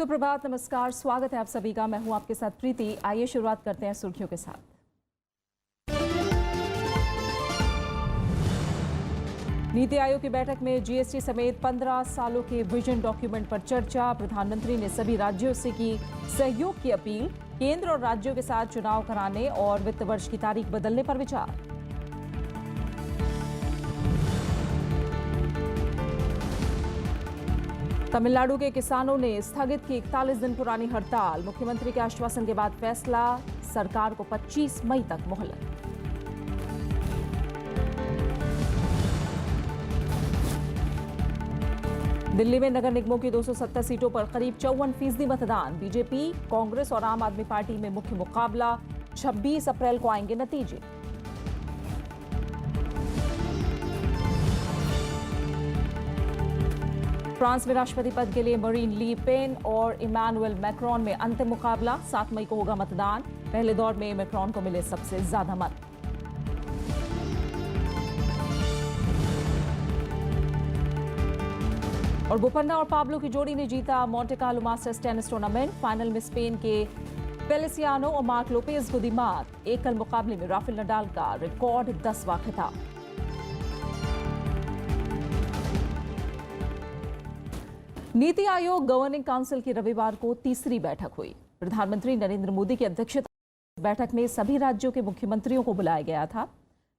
सुप्रभात, नमस्कार, स्वागत है आप सभी का। मैं हूं आपके साथ प्रीति। आइए शुरुआत करते हैं सुर्खियों के साथ। नीति आयोग की बैठक में जीएसटी समेत 15 सालों के विजन डॉक्यूमेंट पर चर्चा। प्रधानमंत्री ने सभी राज्यों से की सहयोग की अपील। केंद्र और राज्यों के साथ चुनाव कराने और वित्त वर्ष की तारीख बदलने पर विचार। तमिलनाडु के किसानों ने स्थगित की 41 दिन पुरानी हड़ताल। मुख्यमंत्री के आश्वासन के बाद फैसला, सरकार को 25 मई तक मोहलत। दिल्ली में नगर निगमों की 270 सीटों पर करीब 54% मतदान। बीजेपी, कांग्रेस और आम आदमी पार्टी में मुख्य मुकाबला। 26 अप्रैल को आएंगे नतीजे। फ्रांस में राष्ट्रपति पद के लिए मरीन ली पेन और इमैनुअल मैक्रोन में अंतिम मुकाबला। 7 मई को होगा मतदान। पहले दौर में मैक्रोन को मिले सबसे ज्यादा मत। और बोपन्ना और पाब्लो की जोड़ी ने जीता Monte Carlo Masters tennis tournament. Final में स्पेन के फेलिसियानो और मार्क लोपेज को दी मात। एकल मुकाबले में राफेल नडाल का रिकॉर्ड 10वां खिताब। नीति आयोग गवर्निंग काउंसिल की रविवार को तीसरी बैठक हुई। प्रधानमंत्री नरेंद्र मोदी की अध्यक्षता में बैठक में सभी राज्यों के मुख्यमंत्रियों को बुलाया गया था।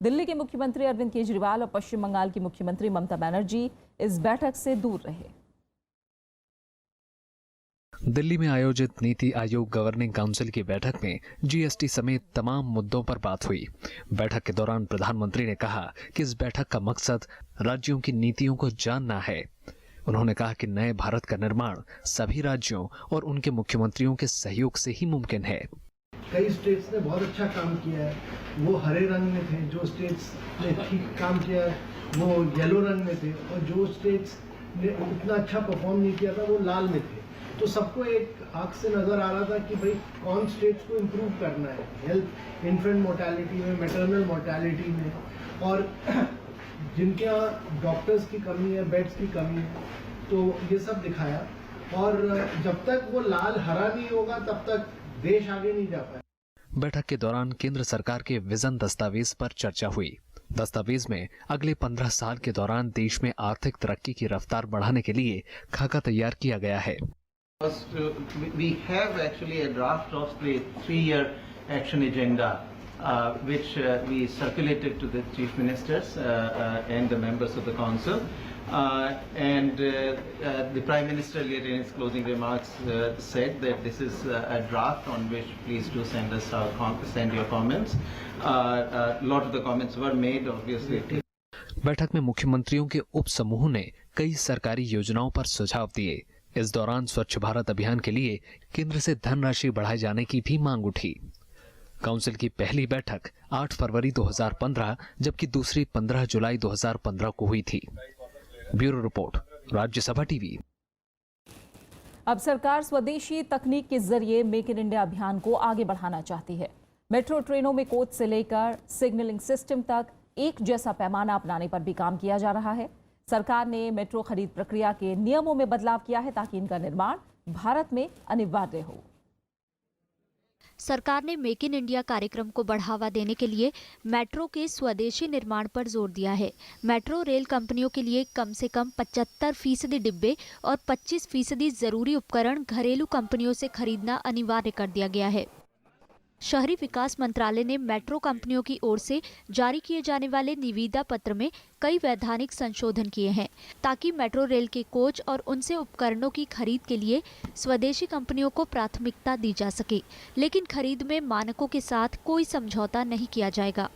दिल्ली के मुख्यमंत्री अरविंद केजरीवाल और पश्चिम बंगाल की मुख्यमंत्री ममता बनर्जी इस बैठक से दूर रहे। दिल्ली में आयोजित नीति आयोग गवर्निंग काउंसिल की बैठक में जीएसटी समेत तमाम मुद्दों पर बात हुई। बैठक के दौरान प्रधानमंत्री ने कहा कि इस बैठक का मकसद राज्यों की नीतियों को जानना है। उन्होंने कहा कि नए भारत का निर्माण सभी राज्यों और उनके मुख्यमंत्रियों के सहयोग से ही मुमकिन है। कई स्टेट्स ने बहुत अच्छा काम किया है, वो हरे रंग में थे। जो स्टेट्स ने ठीक काम किया है वो येलो रंग में थे, और जो स्टेट्स ने उतना अच्छा परफॉर्म नहीं किया था वो लाल में थे। तो सबको एक आंख से नजर आ रहा था कि भाई कौन स्टेट्स को इम्प्रूव करना है, हेल्थ, इन्फेंट मोर्टेलिटी में, मैटरनल मोर्टेलिटी में, और जिनके यहाँ डॉक्टर्स की कमी है, बेड्स की कमी है, तो ये सब दिखाया। और जब तक वो लाल हरा नहीं होगा तब तक देश आगे नहीं जा पाए। बैठक के दौरान केंद्र सरकार के विजन दस्तावेज पर चर्चा हुई। दस्तावेज में अगले 15 साल के दौरान देश में आर्थिक तरक्की की रफ्तार बढ़ाने के लिए खाका तैयार किया गया है। We have actually a draft of the 3-year action agenda, which we circulated to the chief ministers and the members of the council. The Prime Minister later in his closing remarks said that this is a draft on which please do send your comments. A lot of the comments were made, obviously. बैठक में मुख्यमंत्रियों के उप समूह ने कई सरकारी योजनाओं पर सुझाव दिए। इस दौरान स्वच्छ भारत अभियान के लिए केंद्र से धनराशि बढ़ाए जाने की भी मांग उठी। काउंसिल की पहली बैठक 8 फरवरी 2015 जबकि दूसरी 15 जुलाई 2015 को हुई थी। Bureau report, Rajya Sabha TV. अब सरकार स्वदेशी तकनीक के जरिए मेक इन इंडिया अभियान को आगे बढ़ाना चाहती है। मेट्रो ट्रेनों में कोच से लेकर सिग्नलिंग सिस्टम तक एक जैसा पैमाना अपनाने पर भी काम किया जा रहा है। सरकार ने मेट्रो खरीद प्रक्रिया के नियमों में बदलाव किया है ताकि इनका निर्माण भारत में अनिवार्य हो। सरकार ने मेक इन इंडिया कार्यक्रम को बढ़ावा देने के लिए मेट्रो के स्वदेशी निर्माण पर जोर दिया है। मेट्रो रेल कंपनियों के लिए कम से कम 75% डिब्बे और 25% जरूरी उपकरण घरेलू कंपनियों से खरीदना अनिवार्य कर दिया गया है। शहरी विकास मंत्रालय ने मेट्रो कंपनियों की ओर से जारी किए जाने वाले निविदा पत्र में कई वैधानिक संशोधन किए हैं ताकि मेट्रो रेल के कोच और उनसे उपकरणों की खरीद के लिए स्वदेशी कंपनियों को प्राथमिकता दी जा सके, लेकिन खरीद में मानकों के साथ कोई समझौता नहीं किया जाएगा।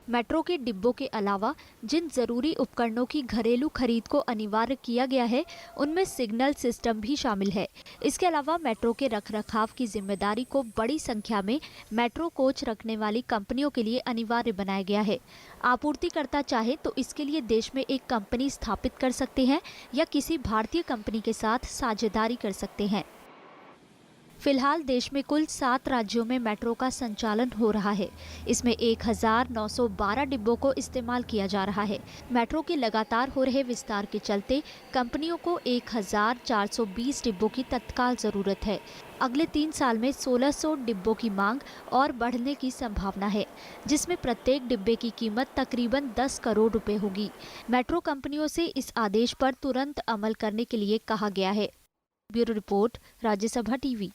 मेट्रो के डिब्बों के अलावा जिन जरूरी उपकरणों की घरेलू खरीद को अनिवार्य किया गया है उनमें सिग्नल सिस्टम भी शामिल है। इसके अलावा मेट्रो के रखरखाव की जिम्मेदारी को बड़ी संख्या में मेट्रो कोच रखने वाली कंपनियों के लिए अनिवार्य बनाया गया है। आपूर्तिकर्ता चाहे तो इसके लिए देश में एक कंपनी स्थापित कर सकते हैं या किसी भारतीय कंपनी के साथ साझेदारी कर सकते हैं। फिलहाल देश में कुल 7 राज्यों में मेट्रो का संचालन हो रहा है। इसमें 1912 डिब्बों को इस्तेमाल किया जा रहा है। मेट्रो के लगातार हो रहे विस्तार के चलते कंपनियों को 1420 डिब्बों की तत्काल जरूरत है। अगले 3 साल में 1600 डिब्बों की मांग और बढ़ने की संभावना है, जिसमें प्रत्येक डिब्बे की कीमत तकरीबन 10 करोड़ रुपए होगी। मेट्रो कंपनियों से इस आदेश पर तुरंत अमल करने के लिए कहा गया है। Bureau report, Rajya Sabha TV.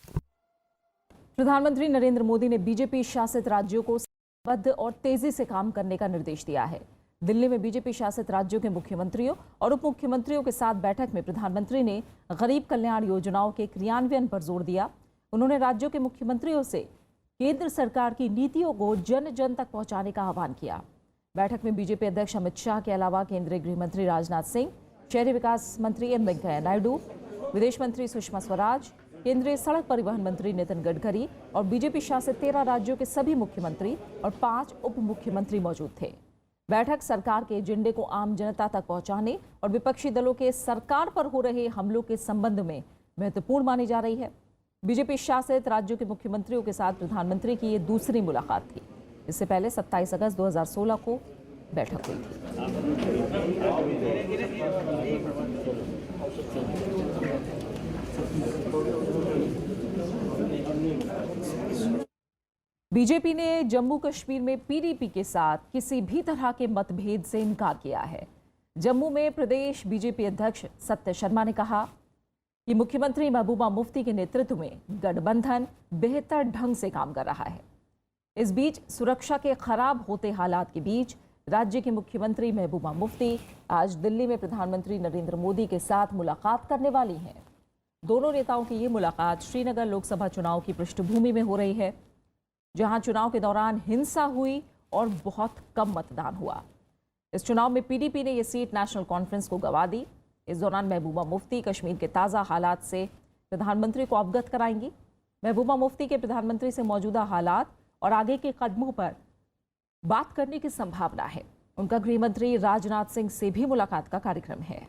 प्रधानमंत्री नरेंद्र मोदी ने बीजेपी शासित राज्यों को समयबद्ध और तेजी से काम करने का निर्देश दिया है। दिल्ली में बीजेपी शासित राज्यों के मुख्यमंत्रियों और उप मुख्यमंत्रियों के साथ बैठक में प्रधानमंत्री ने गरीब कल्याण योजनाओं के क्रियान्वयन पर जोर दिया। उन्होंने राज्यों के मुख्यमंत्रियों से केंद्र सरकार की नीतियों को जन जन तक पहुंचाने का आह्वान किया। बैठक में बीजेपी अध्यक्ष अमित शाह के अलावा केंद्रीय गृह मंत्री राजनाथ सिंह, शहरी विकास मंत्री एम वेंकैया नायडू, विदेश मंत्री सुषमा स्वराज, केंद्रीय सड़क परिवहन मंत्री नितिन गडकरी और बीजेपी शासित 13 राज्यों के सभी मुख्यमंत्री और 5 उप मुख्यमंत्री मौजूद थे। बैठक सरकार के एजेंडे को आम जनता तक पहुंचाने और विपक्षी दलों के सरकार पर हो रहे हमलों के संबंध में महत्वपूर्ण मानी जा रही है। बीजेपी शासित राज्यों के मुख्यमंत्रियों के साथ प्रधानमंत्री की ये दूसरी मुलाकात थी। इससे पहले 27 अगस्त 2016 को बैठक हुई थी। बीजेपी ने जम्मू कश्मीर में पीडीपी के साथ किसी भी तरह के मतभेद से इनकार किया है। जम्मू में प्रदेश बीजेपी अध्यक्ष सत्य शर्मा ने कहा कि मुख्यमंत्री महबूबा मुफ्ती के नेतृत्व में गठबंधन बेहतर ढंग से काम कर रहा है। इस बीच सुरक्षा के खराब होते हालात के बीच राज्य के मुख्यमंत्री महबूबा मुफ्ती आज दिल्ली में प्रधानमंत्री नरेंद्र मोदी के साथ मुलाकात करने वाली हैं। दोनों नेताओं की ये मुलाकात श्रीनगर लोकसभा चुनाव की पृष्ठभूमि में हो रही है, जहां चुनाव के दौरान हिंसा हुई और बहुत कम मतदान हुआ। इस चुनाव में पीडीपी ने यह सीट नेशनल कॉन्फ्रेंस को गंवा दी। इस दौरान महबूबा मुफ्ती कश्मीर के ताज़ा हालात से प्रधानमंत्री को अवगत कराएंगी। महबूबा मुफ्ती के प्रधानमंत्री से मौजूदा हालात और आगे के कदमों पर बात करने की संभावना है। उनका गृह मंत्री राजनाथ सिंह से भी मुलाकात का कार्यक्रम है।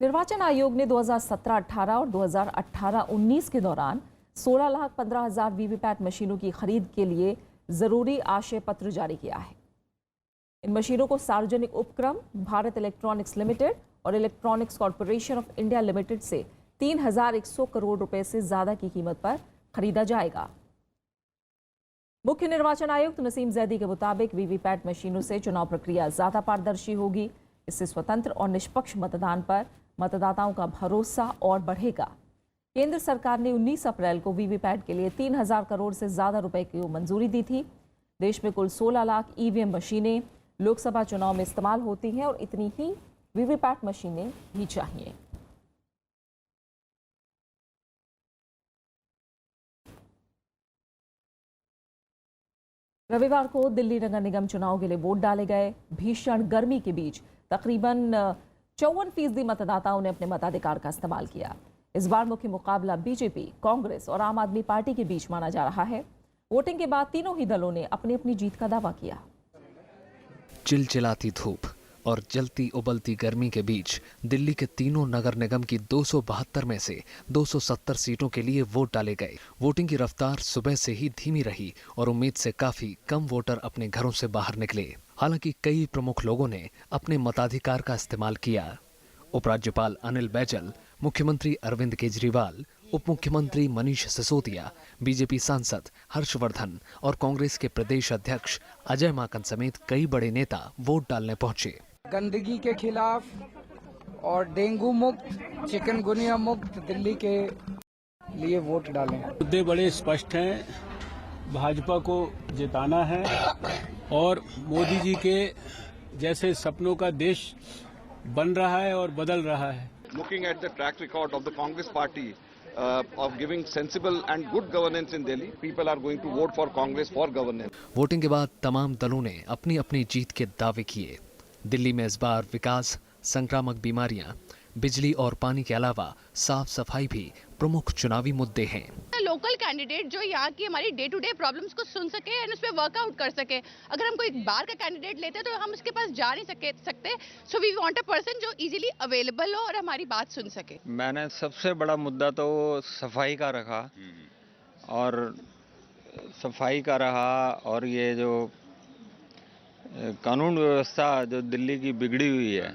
निर्वाचन आयोग ने 2017-18 और 2018-19 के दौरान 16,15,000 वीवीपैट मशीनों की खरीद के लिए जरूरी आशय पत्र जारी किया है। इन मशीनों को सार्वजनिक उपक्रम भारत इलेक्ट्रॉनिक्स लिमिटेड और electronics corporation of India limited से 3,100 करोड़ रुपए से ज्यादा की कीमत पर खरीदा जाएगा। मुख्य निर्वाचन आयुक्त नसीम जैदी के मुताबिक वीवीपैट मशीनों से चुनाव प्रक्रिया ज्यादा पारदर्शी होगी। इससे स्वतंत्र और निष्पक्ष मतदान पर मतदाताओं का भरोसा और बढ़ेगा। केंद्र सरकार ने 19 अप्रैल को वीवीपैट के लिए 3,000 करोड़ से ज्यादा रुपए की मंजूरी दी थी। देश में कुल 16 लाख ईवीएम मशीनें लोकसभा चुनाव में इस्तेमाल होती हैं और इतनी ही वीवीपैट मशीनें भी चाहिए। रविवार को दिल्ली नगर निगम चुनाव के लिए वोट डाले गए। भीषण गर्मी के बीच तकरीबन 54% मतदाताओं ने अपने मताधिकार का इस्तेमाल किया। इस बार मुख्य मुकाबला बीजेपी, कांग्रेस और आम आदमी पार्टी के बीच माना जा रहा है। वोटिंग के बाद तीनों ही दलों ने अपनी अपनी जीत का दावा किया। चिलचिलाती धूप और जलती उबलती गर्मी के बीच दिल्ली के तीनों नगर निगम की 272 में से 270 सीटों के लिए वोट डाले गए। वोटिंग की रफ्तार सुबह से ही धीमी रही और उम्मीद से काफी कम वोटर अपने घरों से बाहर निकले। हालांकि कई प्रमुख लोगों ने अपने मताधिकार का इस्तेमाल किया। उपराज्यपाल अनिल बैजल, मुख्यमंत्री अरविंद केजरीवाल, उप मुख्यमंत्री मनीष सिसोदिया, बीजेपी सांसद हर्षवर्धन और कांग्रेस के प्रदेश अध्यक्ष अजय माकन समेत कई बड़े नेता वोट डालने पहुंचे। गंदगी के खिलाफ और डेंगू मुक्त, चिकनगुनिया मुक्त दिल्ली के लिए वोट डालें। मुद्दे बड़े स्पष्ट हैं। भाजपा को जिताना है और मोदी जी के जैसे सपनों का देश बन रहा है और बदल रहा है। Looking at the track record of the Congress party of giving sensible and good governance in Delhi, people are going to vote for Congress for governance. Voting के बाद तमाम दलों ने अपनी अपनी जीत के दावे किए। दिल्ली में इस बार विकास, संक्रामक बीमारियां, बिजली और पानी के अलावा साफ सफाई भी प्रमुख चुनावी मुद्दे हैं। लोकल कैंडिडेट जो यहाँ की हमारी डे टू डे प्रॉब्लम्स को सुन सके एंड उस पर वर्कआउट कर सके। अगर हम कोई बाहर का कैंडिडेट लेते तो हम उसके पास जा नहीं सकते। So we want a person जो इजीली अवेलेबल हो और हमारी बात सुन सके। मैंने सबसे बड़ा मुद्दा तो सफाई का रखा, और सफाई का रहा, और ये जो कानून व्यवस्था जो दिल्ली की बिगड़ी हुई है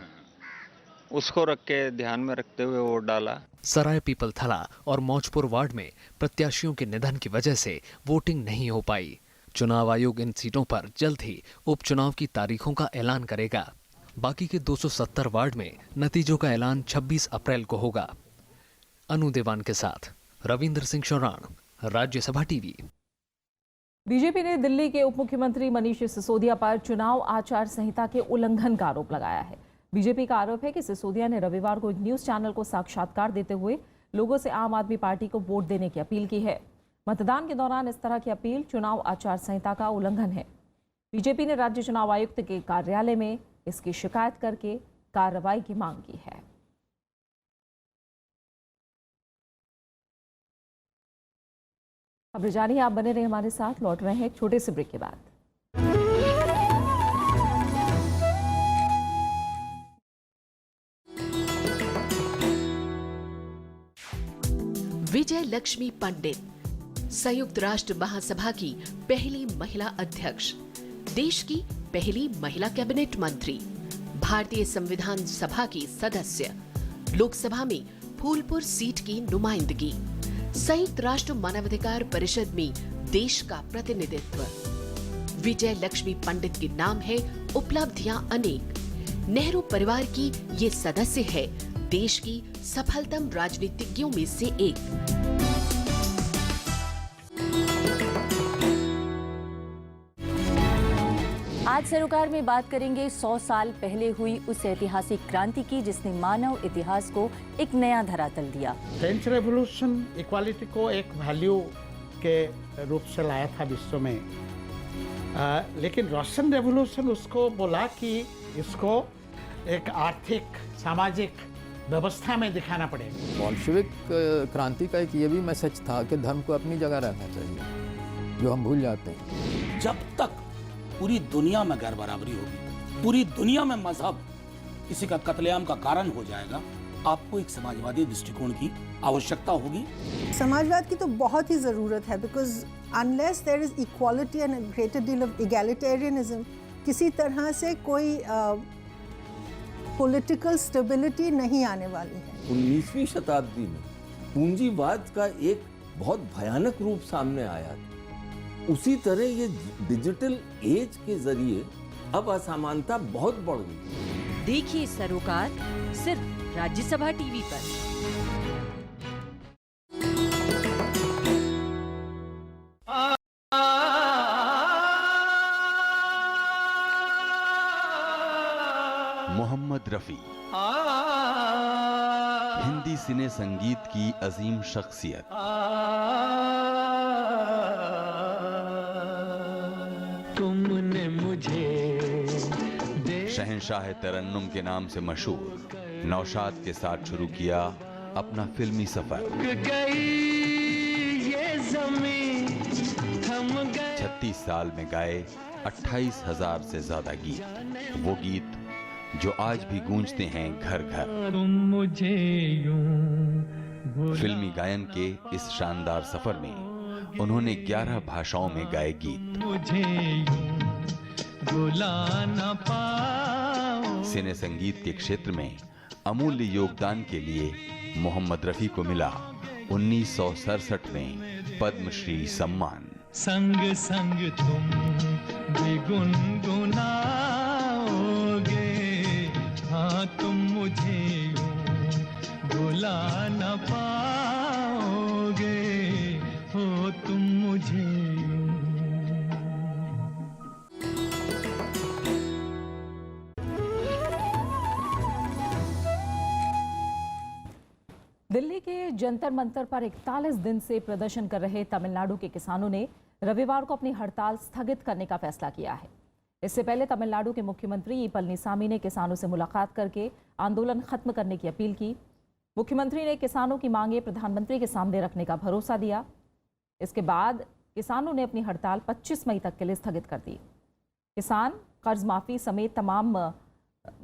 उसको रख के ध्यान में रखते हुए वोट डाला। सराय पीपल थला और मौजपुर वार्ड में प्रत्याशियों के निधन की वजह से वोटिंग नहीं हो पाई। चुनाव आयोग इन सीटों पर जल्द ही उपचुनाव की तारीखों का ऐलान करेगा। बाकी के 270 वार्ड में नतीजों का ऐलान 26 अप्रैल को होगा। अनु देवान के साथ रविंद्र सिंह शौरान, राज्यसभा टीवी। बीजेपी ने दिल्ली के उप मुख्यमंत्री मनीष सिसोदिया पर चुनाव आचार संहिता के उल्लंघन का आरोप लगाया है। बीजेपी का आरोप है कि सिसोदिया ने रविवार को एक न्यूज चैनल को साक्षात्कार देते हुए लोगों से आम आदमी पार्टी को वोट देने की अपील की है। मतदान के दौरान इस तरह की अपील चुनाव आचार संहिता का उल्लंघन है। बीजेपी ने राज्य चुनाव आयुक्त के कार्यालय में इसकी शिकायत करके कार्रवाई की मांग की है। अब जानिए, आप बने रहे हमारे साथ। लौट रहे हैं एक छोटे से ब्रेक के बाद। विजय लक्ष्मी पंडित, संयुक्त राष्ट्र महासभा की पहली महिला अध्यक्ष, देश की पहली महिला कैबिनेट मंत्री, भारतीय संविधान सभा की सदस्य, लोकसभा में फूलपुर सीट की नुमाइंदगी, संयुक्त राष्ट्र मानवाधिकार परिषद में देश का प्रतिनिधित्व। विजय लक्ष्मी पंडित के नाम है उपलब्धियां अनेक। नेहरू परिवार की ये सदस्य है देश की सफलतम राजनीतिज्ञों में से एक। आज सरोकार में बात करेंगे 100 साल पहले हुई उस ऐतिहासिक क्रांति की जिसने मानव इतिहास को एक नया धरातल दिया। फ्रेंच रेवोल्यूशन इक्वालिटी को एक वैल्यू के रूप से लाया था विश्व में, लेकिन रशियन रेवोल्यूशन उसको बोला कि इसको एक आर्थिक सामाजिक व्यवस्था में दिखाना पड़ेगा। बोल्शेविक क्रांति का एक ये भी मैसेज था कि धर्म को अपनी जगह रहना चाहिए, जो हम भूल जाते हैं। जब तक पूरी दुनिया में गैर बराबरी होगी, पूरी दुनिया में मजहब किसी का कत्लेआम का कारण हो जाएगा, आपको एक समाजवादी दृष्टिकोण की आवश्यकता होगी। समाजवाद की तो बहुत ही जरूरत है, because unless there is equality and greater deal of egalitarianism, किसी तरह से कोई पॉलिटिकल स्टेबिलिटी नहीं आने वाली है। 19वीं शताब्दी में पूंजीवाद का एक बहुत भयानक रूप सामने आया, उसी तरह ये डिजिटल एज के जरिए अब असमानता बहुत बढ़ गई। देखिए सरोकार सिर्फ राज्यसभा टीवी पर। मोहम्मद रफी, हिंदी सिने संगीत की अजीम शख्सियत। तुमने मुझे शहंशाह तरन्नुम के नाम से मशहूर नौशाद के साथ शुरू किया अपना फिल्मी सफर। 36 साल में गाए 28,000 से ज्यादा गीत, वो गीत जो आज भी गूंजते हैं घर घर। मुझे फिल्मी गायन के इस शानदार सफर में उन्होंने 11 भाषाओं में गाए गीत। मुझे भुला न पाओ। सिने संगीत के क्षेत्र में अमूल्य योगदान के लिए मोहम्मद रफी को मिला 1967 में पद्मश्री सम्मान। संग संग तुम भी गुनगुनाओगे, हाँ तुम मुझे भुला न पाओगे, हो तुम मुझे। दिल्ली के जंतर मंतर पर 41 दिन से प्रदर्शन कर रहे तमिलनाडु के किसानों ने रविवार को अपनी हड़ताल स्थगित करने का फैसला किया है। इससे पहले तमिलनाडु के मुख्यमंत्री ई पलनीसामी ने किसानों से मुलाकात करके आंदोलन खत्म करने की अपील की। मुख्यमंत्री ने किसानों की मांगे प्रधानमंत्री के सामने रखने का भरोसा दिया। इसके बाद किसानों ने अपनी हड़ताल 25 मई तक के लिए स्थगित कर दी। किसान कर्ज माफी समेत तमाम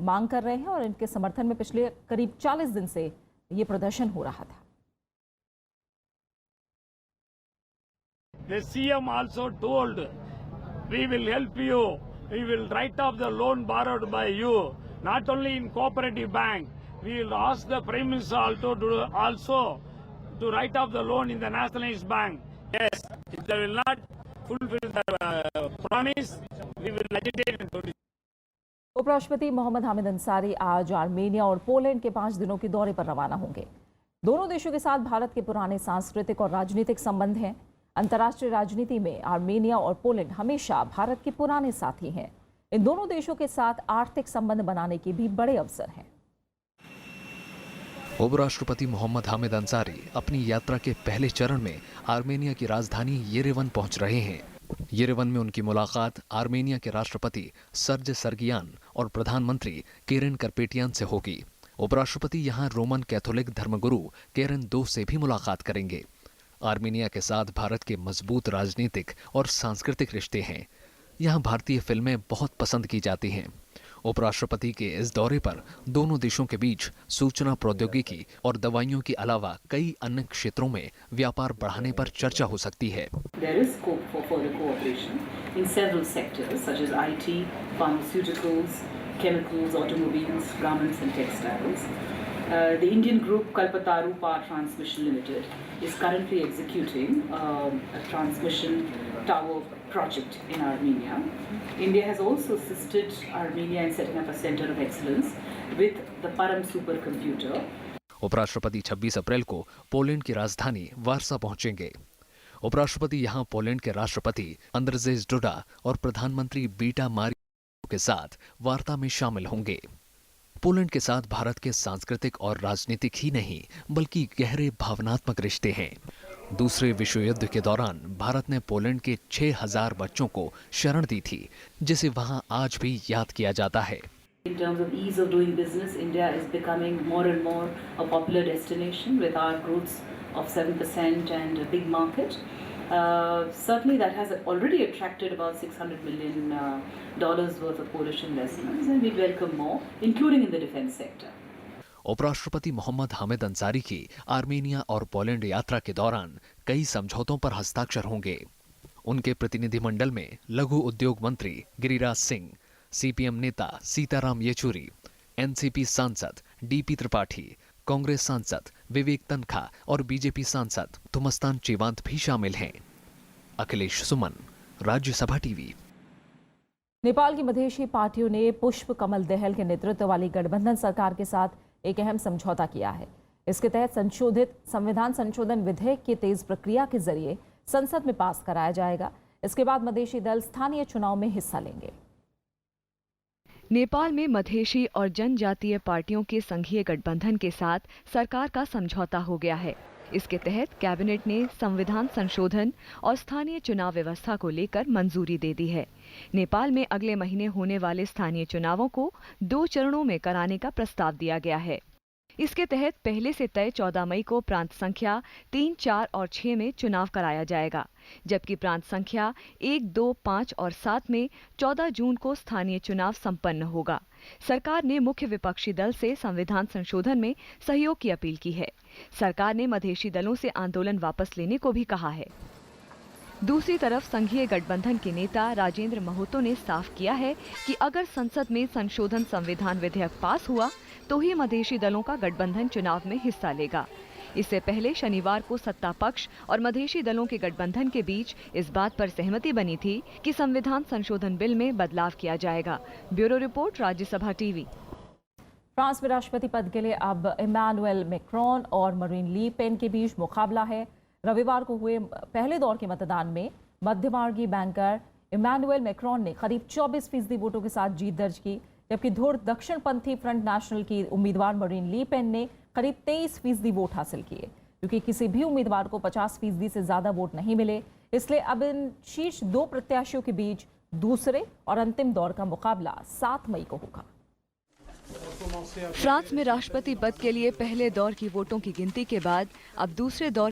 मांग कर रहे हैं और इनके समर्थन में पिछले करीब 40 दिन से ये प्रदर्शन हो रहा था। The CM also told, we will help you. We will write off the loan borrowed by you. Not only in cooperative bank, we will ask the Prime Minister also to write off the loan in the Nationalist Bank. Yes, if they will not fulfill the promise, we will agitate and produce. उपराष्ट्रपति मोहम्मद हामिद अंसारी आज Armenia और Poland के 5 दिनों के दौरे पर रवाना होंगे। दोनों देशों के साथ भारत के पुराने सांस्कृतिक और राजनीतिक संबंध हैं। अंतर्राष्ट्रीय राजनीति में आर्मेनिया और पोलैंड हमेशा भारत के पुराने साथी हैं। इन दोनों देशों के साथ आर्थिक संबंध बनाने के भी बड़े अवसर हैं। उपराष्ट्रपति मोहम्मद हामिद अंसारी अपनी यात्रा के पहले चरण में आर्मेनिया की राजधानी येरेवन पहुंच रहे हैं। येरेवन में उनकी मुलाकात आर्मेनिया के राष्ट्रपति सर्ज सर्गियान और प्रधानमंत्री केरेन करपेटियान से होगी। उपराष्ट्रपति यहां रोमन कैथोलिक धर्मगुरु केरेन दो से भी मुलाकात करेंगे। आर्मेनिया के साथ भारत के मजबूत राजनीतिक और सांस्कृतिक रिश्ते हैं। यहां भारतीय फिल्में बहुत पसंद की जाती हैं। उपराष्ट्रपति के इस दौरे पर दोनों देशों के बीच सूचना प्रौद्योगिकी और दवाइयों के अलावा कई अन्य क्षेत्रों में व्यापार बढ़ाने पर चर्चा हो सकती है। There is scope for further cooperation in several sectors such as IT, pharmaceuticals, chemicals, automobiles, garments and textiles. The Indian group Kalpataru Power Transmission Limited is currently executing a transmission tower project in Armenia. India has also assisted Armenia in setting up a center of excellence with the Param supercomputer. उपराष्ट्रपति 26 अप्रैल को Poland की राजधानी Warsaw पहुंचेंगे। उपराष्ट्रपति यहां Poland के राष्ट्रपति अंद्रजेज Duda और प्रधानमंत्री बीटा मारियो के साथ वार्ता में शामिल होंगे। पोलैंड के साथ भारत के सांस्कृतिक और राजनीतिक ही नहीं बल्कि गहरे भावनात्मक रिश्ते हैं। दूसरे विश्व युद्ध के दौरान भारत ने पोलैंड के 6000 बच्चों को शरण दी थी, जिसे वहां आज भी याद किया जाता है। In terms of ease of doing business, India is becoming more and more a popular destination with our growth of 7% and a big market. Certainly that has already attracted about $600 million worth of Polish investments, and we welcome more, including in the defense sector. उपराष्ट्रपति मोहम्मद हामिद अंसारी की Armenia और Poland यात्रा के दौरान कई समझौतों पर हस्ताक्षर होंगे। उनके प्रतिनिधिमंडल में लघु उद्योग मंत्री गिरिराज सिंह, सीपीएम नेता सीताराम येचुरी, एनसीपी सांसद डीपी त्रिपाठी, कांग्रेस सांसद विवेक तनखा और बीजेपी सांसद तुमस्तान चेवांत भी शामिल हैं। अखिलेश सुमन, राज्यसभा टीवी। नेपाल की मधेशी पार्टियों ने पुष्प कमल दहल के नेतृत्व वाली गठबंधन सरकार के साथ एक अहम समझौता किया है। इसके तहत संशोधित संविधान संशोधन विधेयक की तेज प्रक्रिया के जरिए संसद में पास कराया जाएगा। इसके बाद मधेशी दल स्थानीय चुनाव में हिस्सा लेंगे। नेपाल में मधेशी और जनजातीय पार्टियों के संघीय गठबंधन के साथ सरकार का समझौता हो गया है। इसके तहत कैबिनेट ने संविधान संशोधन और स्थानीय चुनाव व्यवस्था को लेकर मंजूरी दे दी है। नेपाल में अगले महीने होने वाले स्थानीय चुनावों को 2 चरणों में कराने का प्रस्ताव दिया गया है। इसके तहत पहले से तय 14 मई को प्रांत संख्या 3, 4 और 6 में चुनाव कराया जाएगा, जबकि प्रांत संख्या 1, 2, 5 और 7 में 14 जून को स्थानीय चुनाव संपन्न होगा। सरकार ने मुख्य विपक्षी दल से संविधान संशोधन में सहयोग की अपील की है। सरकार ने मधेशी दलों से आंदोलन वापस लेने को भी कहा है। दूसरी तरफ संघीय गठबंधन के नेता राजेंद्र महतो ने साफ किया है कि अगर संसद में संशोधन संविधान विधेयक पास हुआ तो ही मधेशी दलों का गठबंधन चुनाव में हिस्सा लेगा। इससे पहले शनिवार को सत्ता पक्ष और मधेशी दलों के गठबंधन के बीच इस बात पर सहमति बनी थी कि संविधान संशोधन बिल में बदलाव किया जाएगा। Bureau report, Rajya Sabha TV. France में राष्ट्रपति पद के लिए अब इमैनुअल मैक्रोन और मरीन ली पेन के बीच मुकाबला है। रविवार को हुए पहले दौर के मतदान में मध्यमार्गी बैंकर इमैनुअल मैक्रोन ने करीब 24% वोटों के साथ जीत दर्ज की, जबकि धुर दक्षिणपंथी फ्रंट नेशनल की उम्मीदवार मरीन ली पेन ने करीब 23% वोट हासिल किए। क्योंकि किसी भी उम्मीदवार को 50% से ज्यादा वोट नहीं मिले, इसलिए अब इन शीर्ष 2 प्रत्याशियों के बीच दूसरे और अंतिम दौर का मुकाबला 7 मई को होगा। फ्रांस में राष्ट्रपति पद के लिए पहले दौर की वोटों की गिनती के बाद अब दूसरे दौर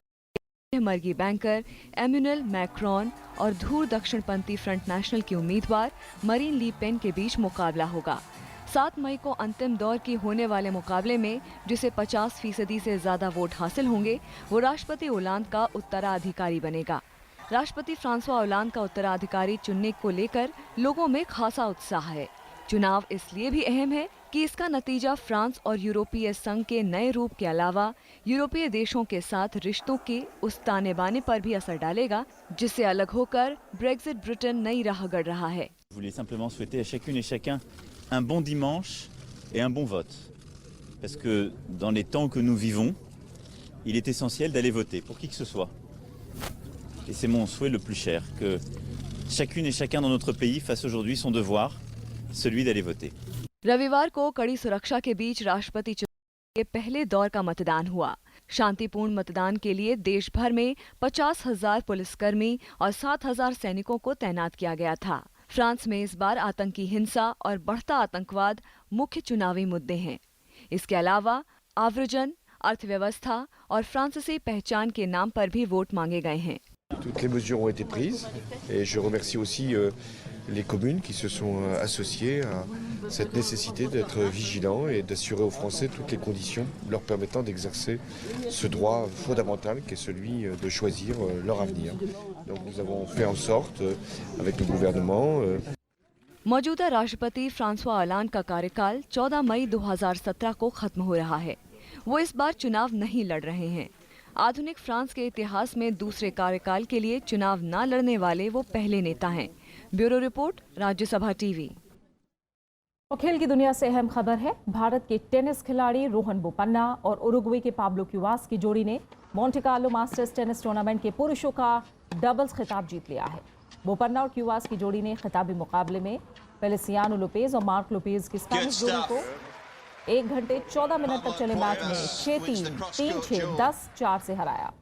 मर्गी बैंकर एम्यूनल मैक्रोन और धूर दक्षिणपंथी फ्रंट नेशनल की उम्मीदवार मरीन ली पेन के बीच मुकाबला होगा। 7 मई को अंतिम दौर की होने वाले मुकाबले में जिसे 50% से ज्यादा वोट हासिल होंगे वो राष्ट्रपति ओलांद का उत्तराधिकारी बनेगा। राष्ट्रपति फ्रांसवा ओलांद का उत्तराधिकारी चुनने को लेकर लोगों में खासा उत्साह है। चुनाव इसलिए भी अहम है कि इसका नतीजा फ्रांस और यूरोपीय संघ के नए रूप के अलावा यूरोपीय देशों के साथ रिश्तों के उस ताने बाने पर भी असर डालेगा जिससे अलग होकर ब्रेक्जिट ब्रिटेन नई राह गढ़ रहा है। Je voulais simplement souhaiter à chacune et chacun un bon dimanche et un bon vote. Parce que dans les temps que nous vivons, il est essentiel d'aller voter pour qui que ce soit. Et c'est mon souhait le plus cher, que chacune et chacun dans notre pays fasse aujourd'hui son devoir, celui d'aller voter. रविवार को कड़ी सुरक्षा के बीच राष्ट्रपति चुनाव के पहले दौर का मतदान हुआ। शांतिपूर्ण मतदान के लिए देश भर में 50,000 पुलिसकर्मी और 7,000 सैनिकों को तैनात किया गया था। फ्रांस में इस बार आतंकी हिंसा और बढ़ता आतंकवाद मुख्य चुनावी मुद्दे हैं। इसके अलावा आव्रजन, अर्थव्यवस्था और फ्रांसीसी पहचान के नाम पर भी वोट मांगे गए हैं। Toutes les mesures ont été prises et je remercie aussi les communes qui se sont associées à cette nécessité d'être vigilants et d'assurer aux Français toutes les conditions leur permettant d'exercer ce droit fondamental qui est celui de choisir leur avenir. Donc nous avons fait en sorte avec le gouvernement मौजूदा राष्ट्रपति François Hollande का कार्यकाल 14 मई 2017 को खत्म हो रहा है। वो इस बार चुनाव नहीं लड़ रहे हैं। आधुनिक फ्रांस के इतिहास में दूसरे कार्यकाल के लिए चुनाव न लड़ने वाले वो पहले नेता हैं। Bureau report, Rajya Sabha TV. और खेल की दुनिया से अहम खबर है। भारत के टेनिस खिलाड़ी रोहन बोपन्ना और उरुग्वे के पाब्लो क्यूवास की जोड़ी ने Monte Carlo Masters tennis tournament के पुरुषों का डबल्स खिताब जीत लिया है। बोपन्ना और क्यूवास की जोड़ी ने खिताबी मुकाबले में फेलिसियानो लोपेज और मार्क लोपेज की स्पेनिश जोड़ी को 1 घंटे 14 मिनट तक चले मैच में 6-3, 3-6, 10-4 से हराया।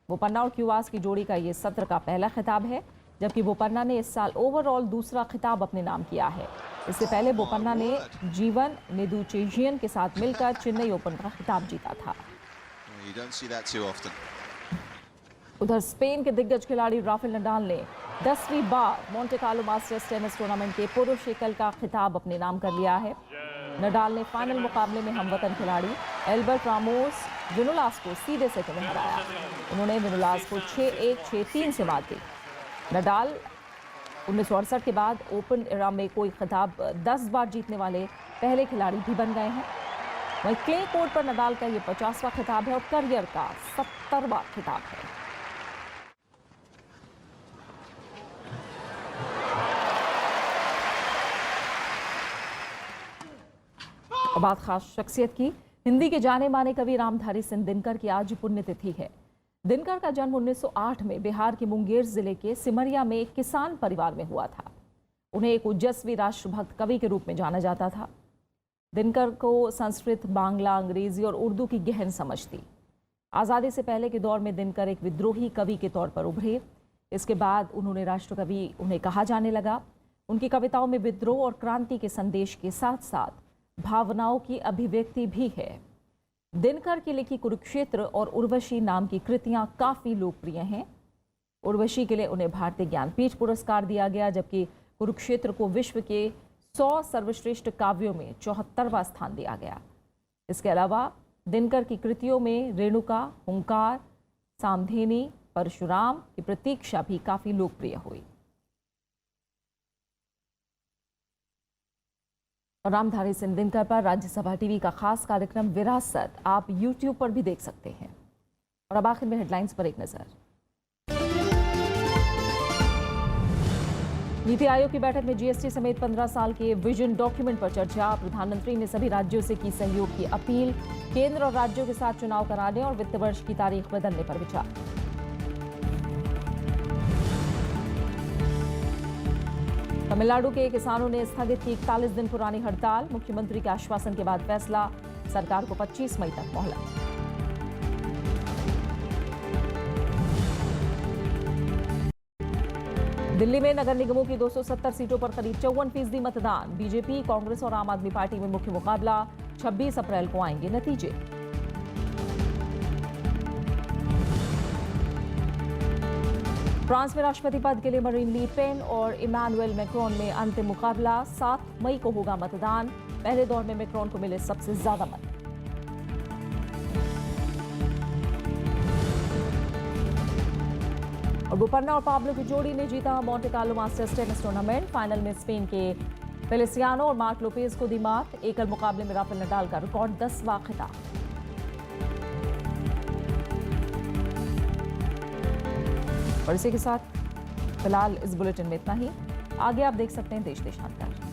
बोपन्ना और क्यूवास की जोड़ी का ये सत्र का पहला खिताब है, जबकि बोपन्ना ने इस साल ओवरऑल दूसरा खिताब अपने नाम किया है। इससे पहले बोपन्ना ने जीवन नेदुचेजियन के साथ मिलकर चेन्नई ओपन का खिताब जीता था। उधर स्पेन के दिग्गज खिलाड़ी राफेल नडाल ने 10वीं बार Monte Carlo Masters tennis tournament के पुरुष एकल का खिताब अपने नाम कर लिया है। नडाल ने फाइनल मुकाबले में हमवतन खिलाड़ी एल्बर्ट रामोस विनोलास को सीधे सेट में हराया। उन्होंने विनोलास को 6-1, 6-3 से मात दी। नडाल 1968 के बाद ओपन एरा में कोई खिताब 10 बार जीतने वाले पहले खिलाड़ी भी बन गए हैं। वहीं क्ले कोर्ट पर नडाल का ये 50वां खिताब है और करियर का 70वां खिताब है। और बात खास शख्सियत की। हिंदी के जाने माने कवि रामधारी सिंह दिनकर की आज पुण्यतिथि है। दिनकर का जन्म 1908 में बिहार के मुंगेर जिले के सिमरिया में एक किसान परिवार में हुआ था। उन्हें एक ओजस्वी राष्ट्रभक्त कवि के रूप में जाना जाता था। दिनकर को संस्कृत, बांग्ला, अंग्रेजी और उर्दू की गहन समझ थी। आज़ादी से पहले के दौर में दिनकर एक विद्रोही कवि के तौर पर उभरे। इसके बाद उन्होंने राष्ट्रकवि उन्हें कहा जाने लगा। उनकी कविताओं में विद्रोह और क्रांति के संदेश के साथ साथ भावनाओं की अभिव्यक्ति भी है। दिनकर की लिखी कुरुक्षेत्र और उर्वशी नाम की कृतियां काफी लोकप्रिय हैं। उर्वशी के लिए उन्हें भारतीय ज्ञानपीठ पुरस्कार दिया गया, जबकि कुरुक्षेत्र को विश्व के 100 सर्वश्रेष्ठ काव्यों में 74वां स्थान दिया गया। इसके अलावा दिनकर की कृतियों में रेणुका, हुंकार, सामधेनी, परशुराम की प्रतीक्षा भी काफी लोकप्रिय हुई। और रामधारी सिंह दिनकर पर राज्यसभा टीवी का खास कार्यक्रम विरासत आप YouTube पर भी देख सकते हैं। और अब आखिर में हेडलाइंस पर एक नजर। नीति आयोग की बैठक में जीएसटी समेत 15 साल के विजन डॉक्यूमेंट पर चर्चा। प्रधानमंत्री ने सभी राज्यों से की सहयोग की अपील। केंद्र और राज्यों के साथ चुनाव कराने और वित्त वर्ष की तारीख बदलने पर विचार। तमिलनाडु के किसानों ने स्थगित की 41 दिन पुरानी हड़ताल। मुख्यमंत्री के आश्वासन के बाद फैसला, सरकार को 25 मई तक मोहलत। दिल्ली में नगर निगमों की 270 सीटों पर करीब 54% मतदान। बीजेपी, कांग्रेस और आम आदमी पार्टी में मुख्य मुकाबला। 26 अप्रैल को आएंगे नतीजे। फ्रांस में राष्ट्रपति पद के लिए मरीन ली पेन और इमैनुअल मैक्रोन में अंतिम मुकाबला। 7 मई को होगा मतदान। पहले दौर में मैक्रोन को मिले सबसे ज्यादा मत। और बुपन्ना और पाब्लो की जोड़ी ने जीता Monte Carlo Masters tennis tournament. Final में स्पेन के फेलिसियानो और मार्क लोपेज को दी मात। एकल मुकाबले में राफेल नडाल का रिकॉर्ड 10वां खिताब। और इसी के साथ फिलहाल इस बुलेटिन में इतना ही। आगे आप देश देशांतर।